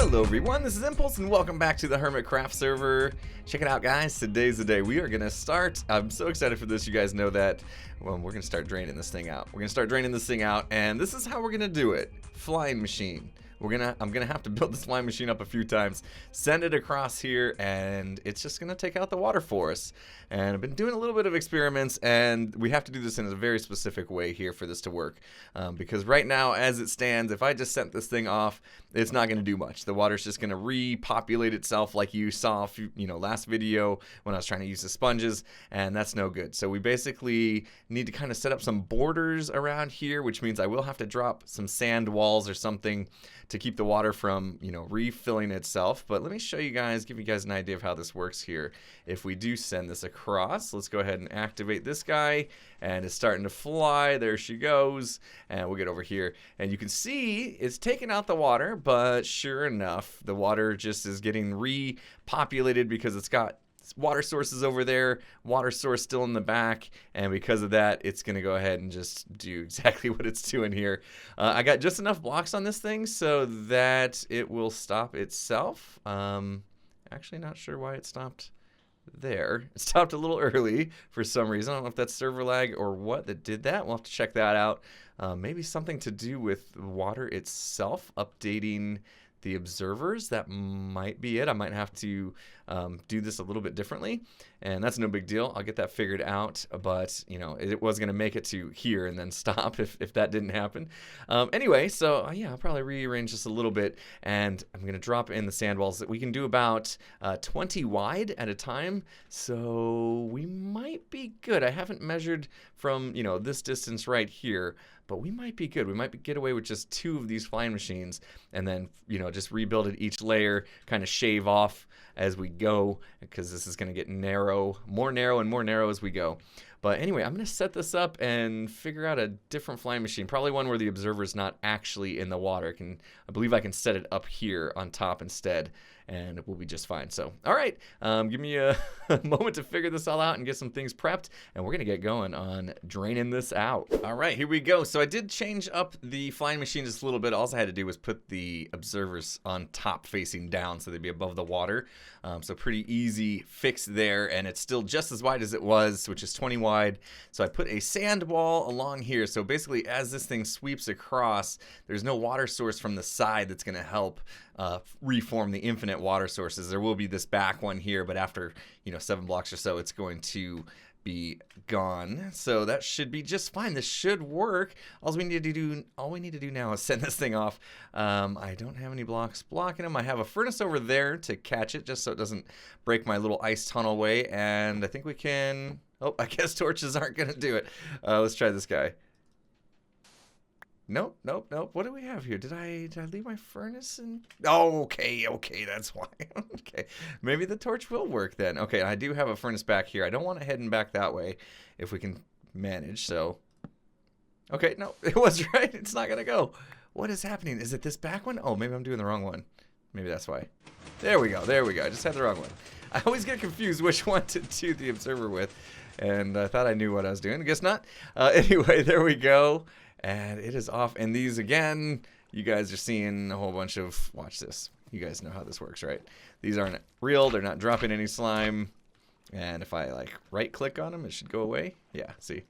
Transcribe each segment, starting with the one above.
Hello everyone, this is Impulse and welcome back to the HermitCraft server. Check it out guys, today's the day. We are going to start, I'm so excited for this, you guys know that, well, we're going to start draining this thing out. We're going to start draining this thing out and this is how we're going to do it. Flying machine. I'm gonna have to build this flying machine up a few times, send it across here, and it's just gonna take out the water for us. And I've been doing a little bit of experiments, and we have to do this in a very specific way here for this to work. Because right now, as it stands, if I just sent this thing off, it's not gonna do much. The water's just gonna repopulate itself, like you saw, last video when I was trying to use the sponges, and that's no good. So we basically need to kind of set up some borders around here, which means I will have to drop some sand walls or something to keep the water from, refilling itself. But let me show you guys, give you guys an idea of how this works here. If we do send this across, let's go ahead and activate this guy, and it's starting to fly. There she goes, and we'll get over here. And you can see it's taking out the water, but sure enough, the water just is getting repopulated because it's got water sources over there, water source still in the back, and because of that, it's gonna go ahead and just do exactly what it's doing here. I got just enough blocks on this thing so that it will stop itself. Actually not sure why it stopped there. It stopped a little early for some reason. I don't know if that's server lag or what that did that. We'll have to check that out. Maybe something to do with water itself updating the observers. That might be it. I might have to do this a little bit differently, and that's no big deal. I'll get that figured out, but it was going to make it to here and then stop if that didn't happen. Anyway, so yeah, I'll probably rearrange this a little bit, and I'm going to drop in the sand walls that we can do about 20 wide at a time, so we might be good. I haven't measured from this distance right here, but we might be good. We might get away with just 2 of these flying machines, and then just rebuild it each layer, kind of shave off as we go, because this is going to get more narrow and more narrow as we go. But anyway, I'm going to set this up and figure out a different flying machine, probably one where the observer is not actually in the water. I believe I can set it up here on top instead, and we'll be just fine. So, all right, give me a moment to figure this all out and get some things prepped, and we're going to get going on draining this out. All right, here we go. So I did change up the flying machine just a little bit. All I had to do was put the observers on top facing down so they'd be above the water. So pretty easy fix there, and it's still just as wide as it was, which is 20 wide. So I put a sand wall along here. So basically, as this thing sweeps across, there's no water source from the side that's going to help reform the infinite water sources. There will be this back one here, but after 7 blocks or so, it's going to be gone. So that should be just fine. This should work. All we need to do now is send this thing off. I don't have any blocks blocking them. I have a furnace over there to catch it, just so it doesn't break my little ice tunnel way. And I think we can. Oh, I guess torches aren't gonna do it. Let's try this guy. Nope. What do we have here? Did I leave my furnace in? Oh, okay, that's why. Okay, maybe the torch will work then. Okay, I do have a furnace back here. I don't want to head back that way if we can manage, so. Okay, no, it was right. It's not gonna go. What is happening? Is it this back one? Oh, maybe I'm doing the wrong one. Maybe that's why. There we go. I just had the wrong one. I always get confused which one to do the observer with, and I thought I knew what I was doing. I guess not. Anyway, there we go. And it is off. And these, again, you guys are seeing a whole bunch of, watch this. You guys know how this works, right? These aren't real. They're not dropping any slime. And if I right click on them, it should go away. Yeah, see.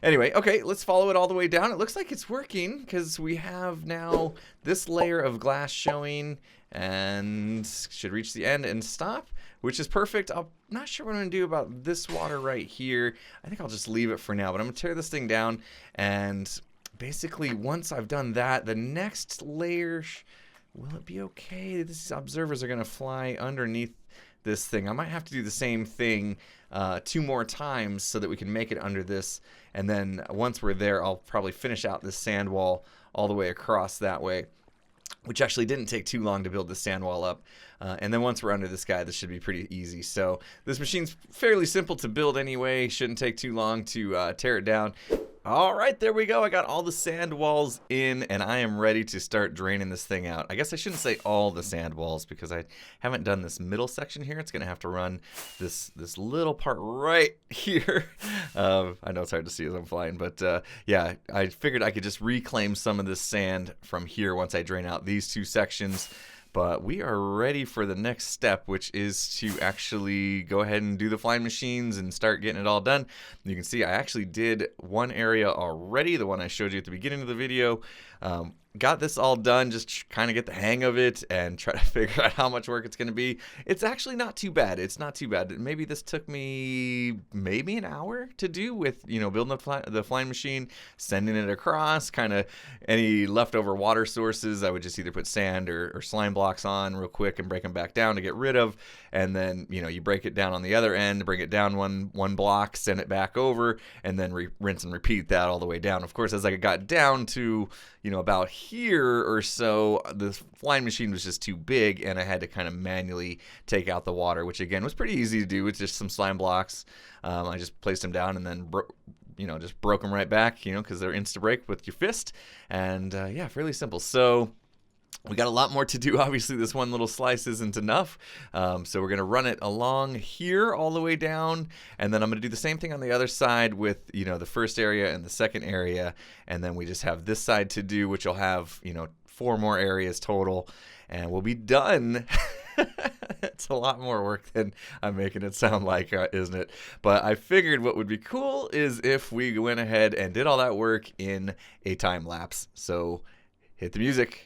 Anyway, okay, let's follow it all the way down. It looks like it's working because we have now this layer of glass showing and should reach the end and stop, which is perfect. I'm not sure what I'm going to do about this water right here. I think I'll just leave it for now, but I'm going to tear this thing down, and basically once I've done that, the next layer, will it be okay? These observers are going to fly underneath this thing. I might have to do the same thing 2 more times so that we can make it under this, and then once we're there, I'll probably finish out this sand wall all the way across that way, which actually didn't take too long to build the sand wall up. And then once we're under this guy, this should be pretty easy. So this machine's fairly simple to build anyway. Shouldn't take too long to tear it down. All right, there we go. I got all the sand walls in, and I am ready to start draining this thing out. I guess I shouldn't say all the sand walls because I haven't done this middle section here. It's going to have to run this little part right here. I know it's hard to see as I'm flying, but yeah, I figured I could just reclaim some of this sand from here once I drain out these 2 sections. But we are ready for the next step, which is to actually go ahead and do the flying machines and start getting it all done. You can see I actually did one area already, the one I showed you at the beginning of the video. Got this all done, just kind of get the hang of it and try to figure out how much work it's going to be. It's actually not too bad. It's not too bad. Maybe this took me maybe an hour to do with, building the flying machine, sending it across, kind of any leftover water sources. I would just either put sand or slime blocks on real quick and break them back down to get rid of. And then, you break it down on the other end, bring it down one block, send it back over, and then rinse and repeat that all the way down. Of course, as I got down to, about here or so, the flying machine was just too big, and I had to kind of manually take out the water, which again was pretty easy to do with just some slime blocks. I just placed them down and then just broke them right back, because they're insta-break with your fist. And yeah, fairly simple. So we got a lot more to do. Obviously, this one little slice isn't enough. So we're going to run it along here all the way down. And then I'm going to do the same thing on the other side with, the first area and the second area. And then we just have this side to do, which will have, 4 more areas total. And we'll be done. It's a lot more work than I'm making it sound like, isn't it? But I figured what would be cool is if we went ahead and did all that work in a time lapse. So hit the music.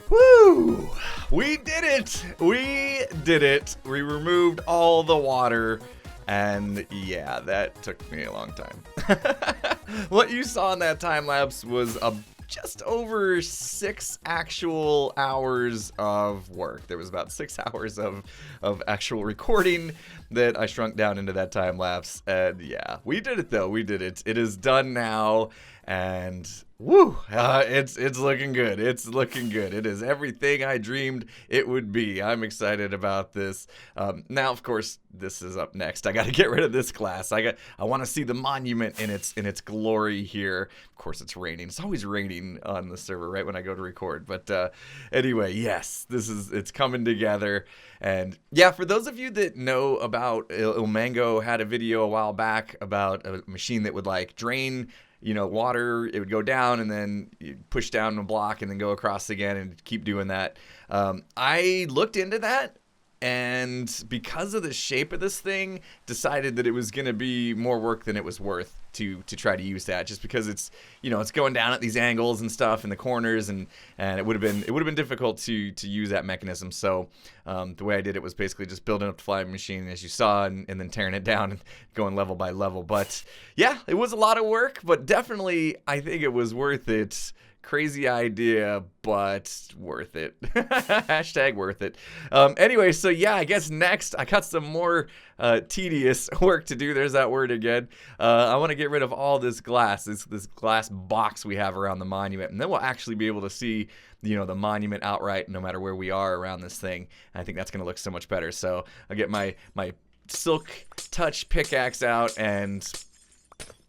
Woo! We did it! We did it! We removed all the water, and yeah, that took me a long time. What you saw in that time lapse was just over 6 actual hours of work. There was about 6 hours of actual recording that I shrunk down into that time lapse. And yeah, we did it though. We did it. It is done now, and woo! It's looking good. It's looking good. It is everything I dreamed it would be. I'm excited about this. Now, of course, this is up next. I got to get rid of this class. I want to see the monument in its glory here. Of course, it's raining. It's always raining on the server right when I go to record. But anyway, yes, it's coming together. And yeah, for those of you that know about Ilmango, had a video a while back about a machine that would like drain water. It would go down and then you'd push down a block and then go across again and keep doing that. I looked into that. and because of the shape of this thing, decided that it was going to be more work than it was worth to try to use that, just because it's, you know, it's going down at these angles and stuff in the corners, and it would have been difficult to use that mechanism. So the way I did it was basically just building up the flying machine as you saw, and then tearing it down and going level by level. But yeah, it was a lot of work, but definitely I think it was worth it. Crazy idea, but worth it. Hashtag worth it. Anyway, so yeah, I guess next I got some more tedious work to do. There's that word again. I want to get rid of all this glass, this glass box we have around the monument, and then we'll actually be able to see, you know, the monument outright no matter where we are around this thing. I think that's going to look so much better. So I'll get my silk touch pickaxe out, and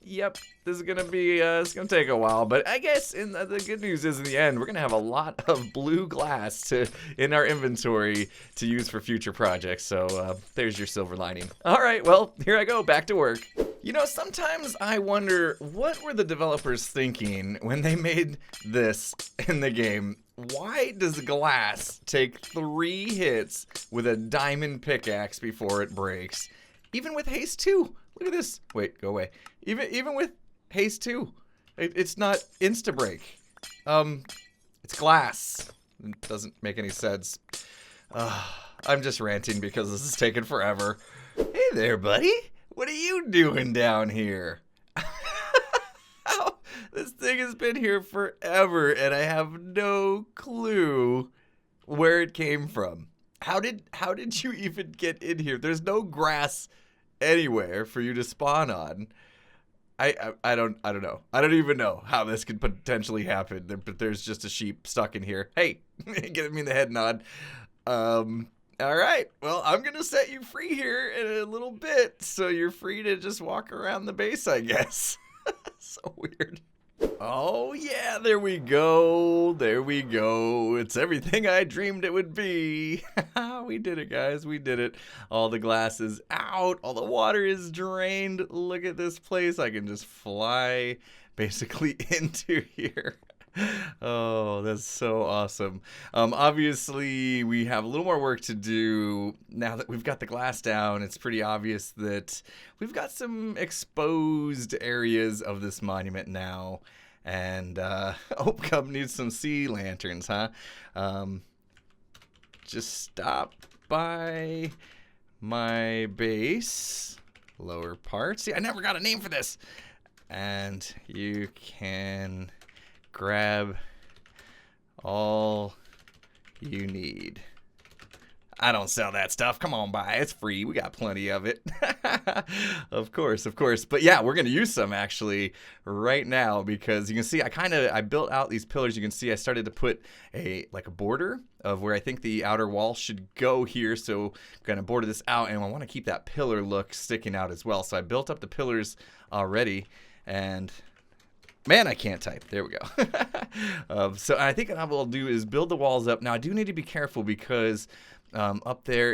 yep, this is gonna be it's gonna take a while, but I guess the good news is in the end we're gonna have a lot of blue glass in our inventory to use for future projects. So there's your silver lining. All right, well, here I go, back to work. You know, sometimes I wonder, what were the developers thinking when they made this in the game? Why does glass take 3 hits with a diamond pickaxe before it breaks? Even with haste 2. Look at this. Wait, go away. Even with haste 2, it's not insta break. It's glass. It doesn't make any sense. I'm just ranting because this is taking forever. Hey there, buddy. What are you doing down here? This thing has been here forever, and I have no clue where it came from. How did you even get in here? There's no grass anywhere for you to spawn on. I don't know. I don't even know how this could potentially happen. But there's just a sheep stuck in here. Hey, give me the head nod. All right. Well, I'm gonna set you free here in a little bit, so you're free to just walk around the base, I guess. So weird. Oh yeah, there we go. There we go. It's everything I dreamed it would be. We did it, guys. We did it. All the glass is out. All the water is drained. Look at this place. I can just fly basically into here. Oh, that's so awesome. Obviously, we have a little more work to do now that we've got the glass down. It's pretty obvious that we've got some exposed areas of this monument now. And, oh, Cub needs some sea lanterns, huh? Just stop by my base, lower part. See, I never got a name for this. And you can grab all you need. I don't sell that stuff. Come on by. It's free. We got plenty of it. Of course. But yeah, we're going to use some actually right now, because you can see I built out these pillars. You can see I started to put a border of where I think the outer wall should go here. So I'm going to border this out, and I want to keep that pillar look sticking out as well. So I built up the pillars already, and man, I can't type. There we go. So I think what I will do is build the walls up. Now I do need to be careful because up there,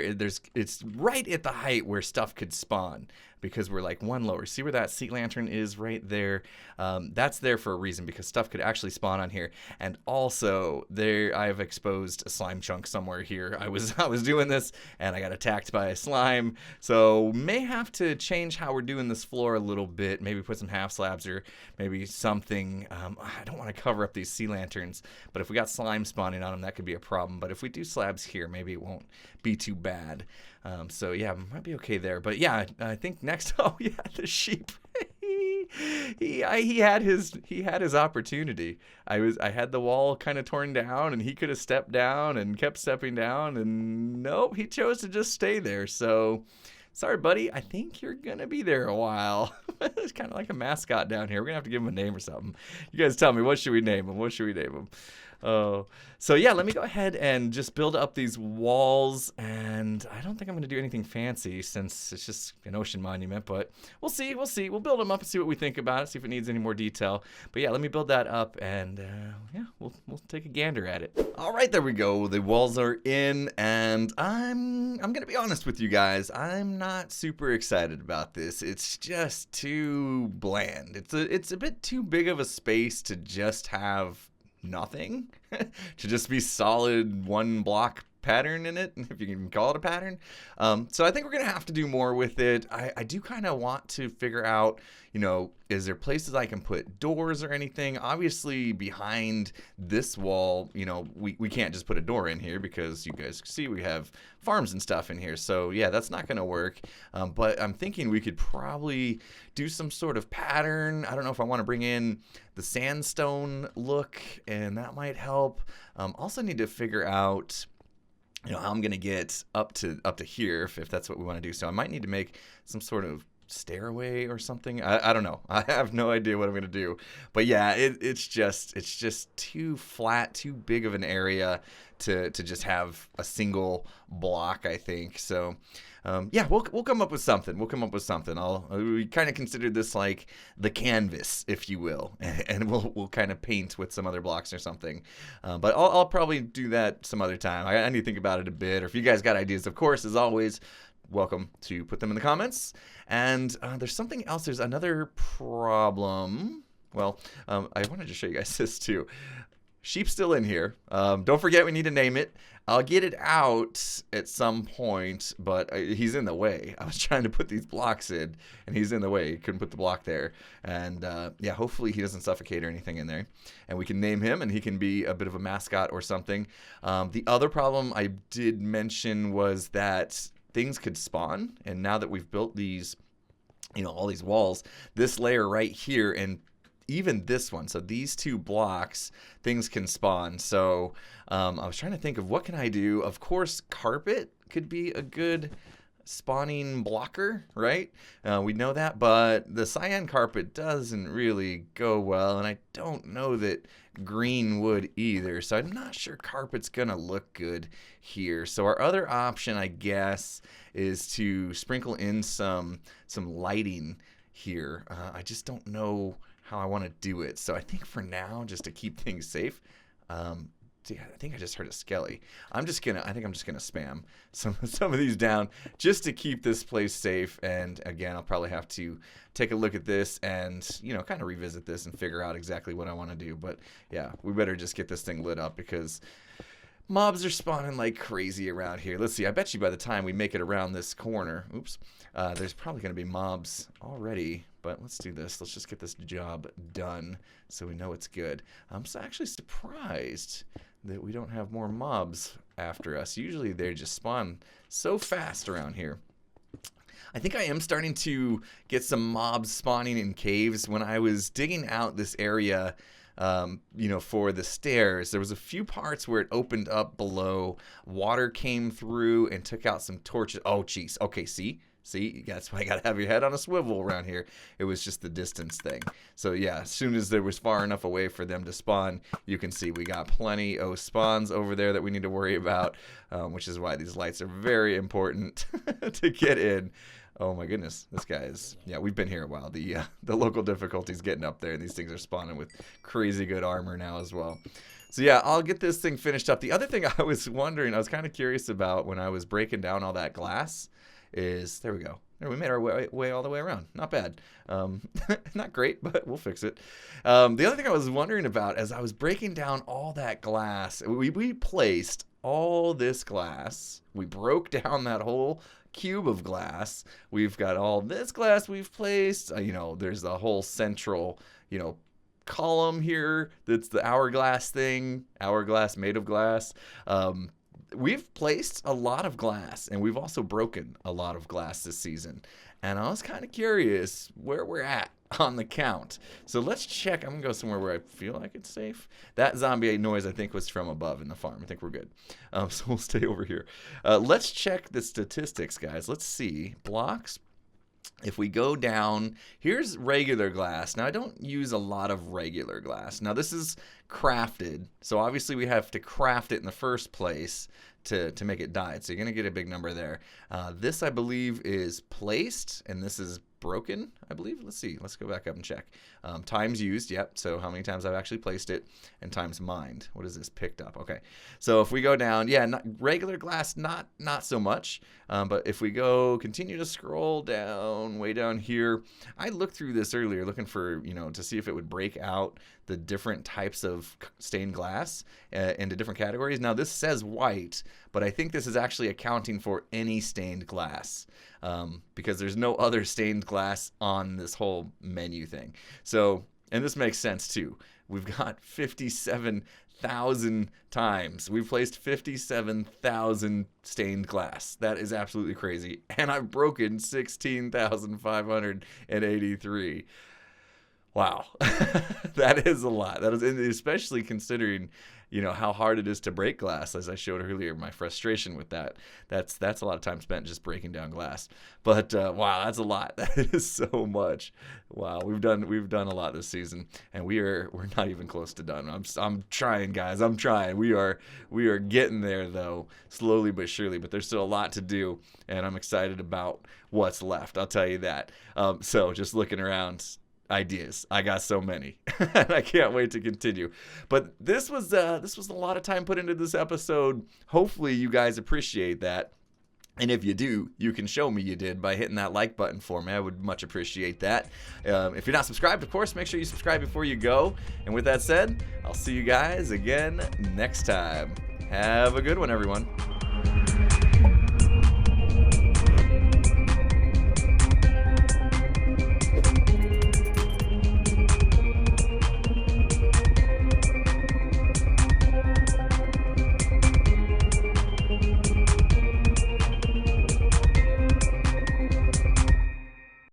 it's right at the height where stuff could spawn, because we're like one lower. See where that sea lantern is right there? That's there for a reason, because stuff could actually spawn on here. And also, there I've exposed a slime chunk somewhere here. I was doing this, and I got attacked by a slime. So may have to change how we're doing this floor a little bit. Maybe put some half slabs or maybe something. I don't want to cover up these sea lanterns, but if we got slime spawning on them, that could be a problem. But if we do slabs here, maybe it won't be too bad. So yeah, might be okay there. But yeah, I think next. Oh yeah, the sheep. he had his opportunity. I had the wall kind of torn down, and he could have stepped down and kept stepping down, and nope, he chose to just stay there. So sorry, buddy. I think you're gonna be there a while. It's kind of like a mascot down here. We're gonna have to give him a name or something. You guys tell me, what should we name him? Oh, so yeah, let me go ahead and just build up these walls, and I don't think I'm going to do anything fancy since it's just an ocean monument, but we'll see. We'll build them up and see what we think about it, see if it needs any more detail. But yeah, let me build that up, and yeah, we'll take a gander at it. All right, there we go. The walls are in, and I'm going to be honest with you guys. I'm not super excited about this. It's just too bland. It's a bit too big of a space to just have nothing, to just be solid one block pattern in it, if you can call it a pattern. So I think we're going to have to do more with it. I do kind of want to figure out, you know, is there places I can put doors or anything? Obviously, behind this wall, you know, we can't just put a door in here because you guys see we have farms and stuff in here. So yeah, that's not going to work. But I'm thinking we could probably do some sort of pattern. I don't know if I want to bring in the sandstone look, and that might help. Also need to figure out, you know, how I'm going to get up to here if that's what we want to do. So I might need to make some sort of stairway or something. I don't know. I have no idea what I'm gonna do, but yeah, it's just too flat, too big of an area to just have a single block, I think. So yeah, we'll come up with something. We kind of considered this like the canvas, if you will, and we'll kind of paint with some other blocks or something. But I'll probably do that some other time. I need to think about it a bit. Or if you guys got ideas, of course, as always, welcome to put them in the comments. And there's something else. There's another problem. Well, I wanted to show you guys this too. Sheep's still in here. Don't forget, we need to name it. I'll get it out at some point, but he's in the way. I was trying to put these blocks in, and he's in the way. Couldn't put the block there. And yeah, hopefully he doesn't suffocate or anything in there. And we can name him, and he can be a bit of a mascot or something. The other problem I did mention was that things could spawn, and now that we've built these, you know, all these walls, this layer right here, and even this one, so these two blocks, things can spawn. So I was trying to think of what can I do. Of course, carpet could be a good spawning blocker, right? We know that, but the cyan carpet doesn't really go well, and I don't know that green would either, so I'm not sure carpet's gonna look good here. So our other option, I guess, is to sprinkle in some lighting here. I just don't know how I want to do it, so I think for now, just to keep things safe, I think I just heard a skelly. I think I'm just gonna spam some of these down just to keep this place safe. And again, I'll probably have to take a look at this and, you know, kind of revisit this and figure out exactly what I want to do. But yeah, we better just get this thing lit up because mobs are spawning like crazy around here. Let's see. I bet you by the time we make it around this corner, there's probably going to be mobs already. But let's do this. Let's just get this job done so we know it's good. I'm actually surprised that we don't have more mobs after us. Usually they just spawn so fast around here. I think I am starting to get some mobs spawning in caves. When I was digging out this area, you know, for the stairs, there was a few parts where it opened up below. Water came through and took out some torches. Oh, jeez. Okay, see, that's why I gotta have your head on a swivel around here. It was just the distance thing. So yeah, as soon as there was far enough away for them to spawn, you can see we got plenty of spawns over there that we need to worry about, which is why these lights are very important to get in. Oh my goodness, this guy is, yeah, we've been here a while. The local difficulty's getting up there, and these things are spawning with crazy good armor now as well. So yeah, I'll get this thing finished up. The other thing I was wondering, I was kind of curious about when I was breaking down all that glass is, there we go. There, we made our way all the way around. Not bad. Not great, but we'll fix it. The other thing I was wondering about as I was breaking down all that glass, we placed all this glass. We broke down that whole cube of glass. We've got all this glass we've placed. You know, there's the whole central, you know, column here that's the hourglass thing. Hourglass made of glass. We've placed a lot of glass, and we've also broken a lot of glass this season. And I was kind of curious where we're at on the count. So let's check. I'm going to go somewhere where I feel like it's safe. That zombie noise, I think, was from above in the farm. I think we're good. So we'll stay over here. Let's check the statistics, guys. Let's see. Blocks. If we go down, here's regular glass. Now, I don't use a lot of regular glass. Now, this is crafted, so obviously we have to craft it in the first place to make it dyed. So you're going to get a big number there. This, I believe, is placed, and this is broken, I believe. Let's see. Let's go back up and check. Times used, yep. So how many times I've actually placed it, and times mined. What is this? Picked up. Okay. So if we go down, yeah, regular glass, not so much. But if we go, continue to scroll down, way down here. I looked through this earlier looking for, you know, to see if it would break out the different types of stained glass into different categories. Now this says white, but I think this is actually accounting for any stained glass, because there's no other stained glass on this whole menu thing. So, and this makes sense too. We've got 57,000 times. We've placed 57,000 stained glass. That is absolutely crazy. And I've broken 16,583. Wow. That is a lot. That is, especially considering, you know, how hard it is to break glass, as I showed earlier, my frustration with that. That's a lot of time spent just breaking down glass. But wow, that's a lot. That is so much. Wow, we've done a lot this season, and we're not even close to done. I'm trying, guys. I'm trying. We are getting there though, slowly but surely. But there's still a lot to do, and I'm excited about what's left. I'll tell you that. So just looking around. Ideas. I got so many, and I can't wait to continue. But this was a lot of time put into this episode. Hopefully, you guys appreciate that. And if you do, you can show me you did by hitting that like button for me. I would much appreciate that. If you're not subscribed, of course, make sure you subscribe before you go. And with that said, I'll see you guys again next time. Have a good one, everyone.